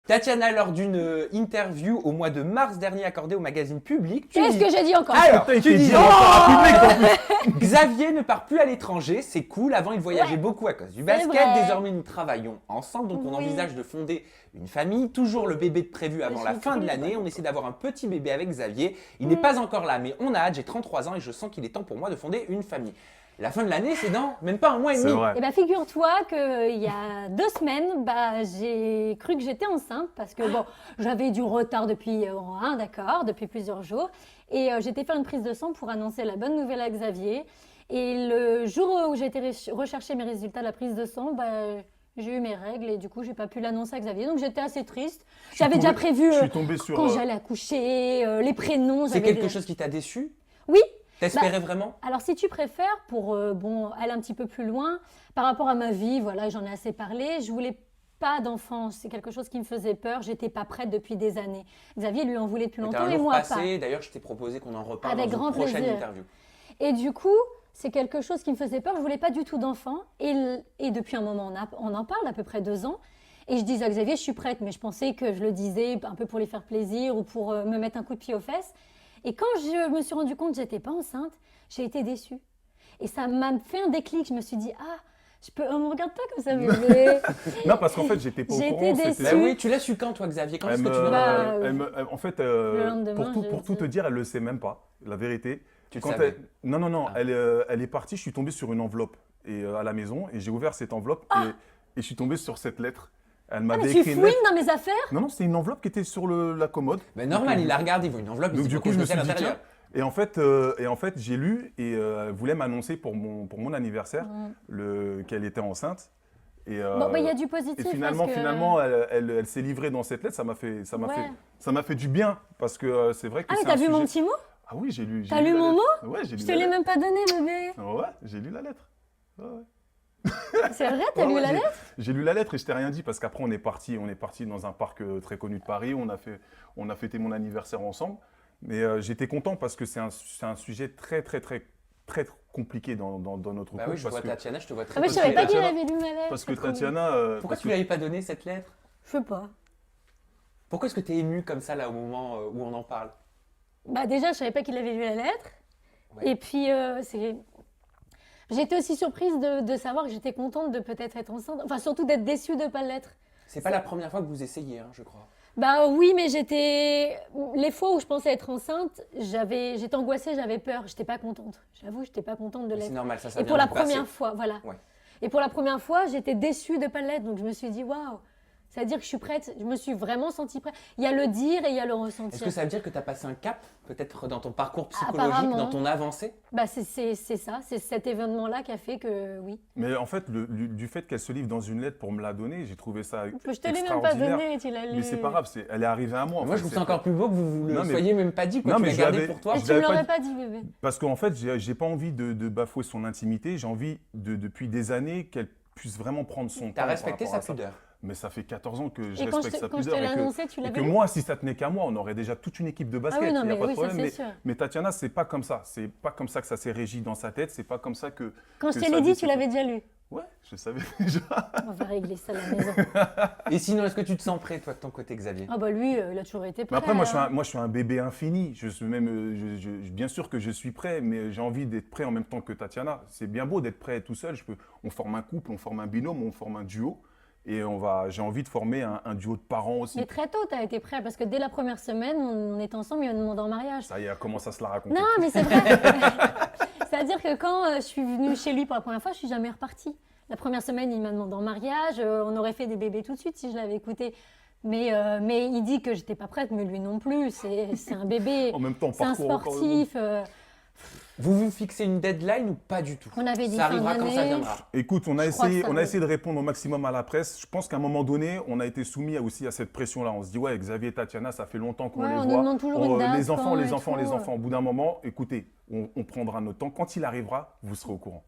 Tatiana, lors d'une interview au mois de mars dernier accordée au magazine Public, Qu'est-ce que j'ai dit encore? Alors, Putain, il tu t'est dis dit encore à Public, en plus. Xavier ne part plus à l'étranger, c'est cool. Avant, il voyageait beaucoup à cause du basket. vrai. Désormais, nous travaillons ensemble, donc on Oui. envisage de fonder une famille. Toujours le bébé de prévu avant Je la suis fin de trop l'année. contente. On essaie d'avoir un petit bébé avec Xavier. Il n'est pas encore là, mais on a hâte. J'ai 33 ans et je sens qu'il est temps pour moi de fonder une famille. La fin de l'année, c'est dans même pas un mois et C'est demi. vrai. Eh bien, figure-toi qu'il y a 2 semaines, j'ai cru que j'étais enceinte parce que bon, j'avais du retard depuis, d'accord, depuis plusieurs jours. Et j'étais faire une prise de sang pour annoncer la bonne nouvelle à Xavier. Et le jour où j'ai été rechercher mes résultats de la prise de sang, j'ai eu mes règles et du coup, j'ai pas pu l'annoncer à Xavier. Donc, j'étais assez triste. J'avais déjà prévu Je suis tombé sur. quand j'allais accoucher, les prénoms. C'est j'avais quelque déjà- chose qui t'a déçu? Oui. T'espérais vraiment? Alors, si tu préfères, pour aller un petit peu plus loin, par rapport à ma vie, voilà, j'en ai assez parlé, je voulais pas d'enfant. C'est quelque chose qui me faisait peur. J'étais pas prête depuis des années. Xavier lui en voulait depuis T'as longtemps un et lourd moi passé. D'ailleurs, je t'ai proposé qu'on en reparle Avec dans grand une prochaine plaisir. interview. pas. Et du coup, c'est quelque chose qui me faisait peur. Je voulais pas du tout d'enfant. Et depuis un moment, on en parle, à peu près 2 ans. Et je disais à Xavier, je suis prête, mais je pensais que je le disais un peu pour lui faire plaisir ou pour me mettre un coup de pied aux fesses. Et quand je me suis rendu compte que j'étais pas enceinte, j'ai été déçue. Et ça m'a fait un déclic. Je me suis dit, on me regarde pas comme ça, bébé. Non, parce qu'en fait, j'étais pas au J'ai courant. été c'était- déçue. Bah oui, tu l'as su quand, toi, Xavier? Quand est-ce que tu l'as En fait, lendemain, pour tout te dire, elle le sait même pas, la vérité. Tu le Quand savais. Non, Ah. elle est partie, je suis tombé sur une enveloppe à la maison et j'ai ouvert cette enveloppe et je suis tombé sur cette lettre. Elle Mais m'avait tu écrit une fouines lettre. dans mes affaires? Non, c'était une enveloppe qui était sur la commode. Mais normal, il a regardé, il voit une enveloppe, il Donc se dit du coup, je qu'est-ce me que c'est suis à dit, l'intérieur. tiens. Et en fait, j'ai lu et elle voulait m'annoncer pour mon anniversaire qu'elle était enceinte. Et, Bon, il y a du et positif. finalement, parce que... elle s'est livrée dans cette lettre. Ça m'a Ouais. fait du bien parce que c'est vrai que Ah, mais c'est t'as un vu mon sujet- petit mot? Ah oui, j'ai lu. T'as lu mon mot? Ouais, j'ai lu. Je te la l'ai lettre. même pas donné, bébé. Ouais, j'ai lu la lettre. Ouais, ouais. C'est vrai, t'as Ouais, lu ouais, la lettre? J'ai lu la lettre et je t'ai rien dit parce qu'après on est parti dans un parc très connu de Paris. On a fêté mon anniversaire ensemble. Mais j'étais content parce que c'est un sujet très compliqué dans notre Bah couple. oui, je parce vois que- Tatiana, je te vois très Ah, mais je bien. savais pas qu'il Tatiana- avait lu ma lettre. Parce que c'est con. Tatiana. Pourquoi parce tu que- lui avais pas donné cette lettre? Je sais pas. Pourquoi est-ce que tu es ému comme ça là au moment où on en parle? Déjà, je savais pas qu'il avait lu la lettre. Ouais. Et puis, j'étais aussi surprise de savoir que j'étais contente de peut-être être enceinte. Enfin, surtout d'être déçue de ne pas l'être. C'est pas la première fois que vous essayez, hein, je crois. Bah oui, mais les fois où je pensais être enceinte, j'étais angoissée, j'avais peur, j'étais pas contente. J'avoue, j'étais pas contente de C'est l'être. normal, ça Et vient pour la du passé. première fois, voilà. Ouais. Et pour la première fois, j'étais déçue de pas l'être. Donc je me suis dit, waouh, ça veut dire que je suis prête. Je me suis vraiment sentie prête. Il y a le dire et il y a le ressentir. Est-ce que ça veut dire que tu as passé un cap, peut-être dans ton parcours psychologique, Apparemment. dans ton avancée? Bah c'est ça, c'est cet événement-là qui a fait que oui. Mais en fait, du fait qu'elle se livre dans une lettre pour me la donner, j'ai trouvé ça Je te l'ai même pas extraordinaire. donné, tu l'as lu. Mais c'est pas grave, elle est arrivée à moi. en Moi, fait, je trouve c'est- ça encore plus beau que vous ne Non, le mais- soyez même pas dit, quoi. Non, Tu mais l'as je gardé l'avais- pour toi. Et je tu me l'avais l'aurais pas pas dit, bébé. Parce qu'en fait, j'ai pas envie de bafouer son intimité. J'ai envie, depuis des années, qu'elle puisse vraiment prendre son temps. Tu as par respecté rapport sa à ça. pudeur. Mais ça fait 14 ans que je Et quand respecte sa quand je te pudeur. l'ai Et que, annoncé, tu et l'avais que vu? moi, si ça tenait qu'à moi, on aurait déjà toute une équipe de basket. Ah oui, non, il y a mais pas de oui, ça problème. c'est sûr. Mais Tatiana, c'est pas comme ça. C'est pas comme ça que ça s'est régi dans sa tête. C'est pas comme ça que. Quand je que te ça l'ai dit, décide. tu l'avais déjà lu. Ouais, je savais déjà. On va régler ça à la maison. Et sinon, est-ce que tu te sens prêt, toi, de ton côté, Xavier? Ah bah lui, il a toujours été prêt. Mais après, moi, hein. je suis un bébé infini. Je suis même, bien sûr que je suis prêt, mais j'ai envie d'être prêt en même temps que Tatiana. C'est bien beau d'être prêt tout seul. On forme un couple, on forme un binôme, on forme un duo. Et j'ai envie de former un duo de parents aussi. Mais très tôt, tu as été prêt parce que dès la première semaine, on est ensemble, il m'a demandé en mariage. Ça y est, elle commence à se la raconter. Non, mais c'est vrai. C'est-à-dire que quand je suis venue chez lui pour la première fois, je suis jamais repartie. La première semaine, il m'a demandé en mariage. On aurait fait des bébés tout de suite si je l'avais écouté. Mais il dit que j'étais pas prête, mais lui non plus. C'est un bébé. En même temps, on C'est un parcourt encore le monde. sportif. Vous vous fixez une deadline ou pas du tout? On avait dit Ça fin arrivera quand ça d'année. viendra. Écoute, on a Je crois que essayé, ça on va. a essayé de répondre au maximum à la presse. Je pense qu'à un moment donné, on a été soumis aussi à cette pression-là. On se dit, ouais, Xavier et Tatiana, ça fait longtemps qu'on Ouais, les on voit. nous demande toujours une date, les enfants, quand les et enfants, les tout. enfants. Au bout d'un moment, écoutez, on prendra notre temps. Quand il arrivera, vous serez au courant.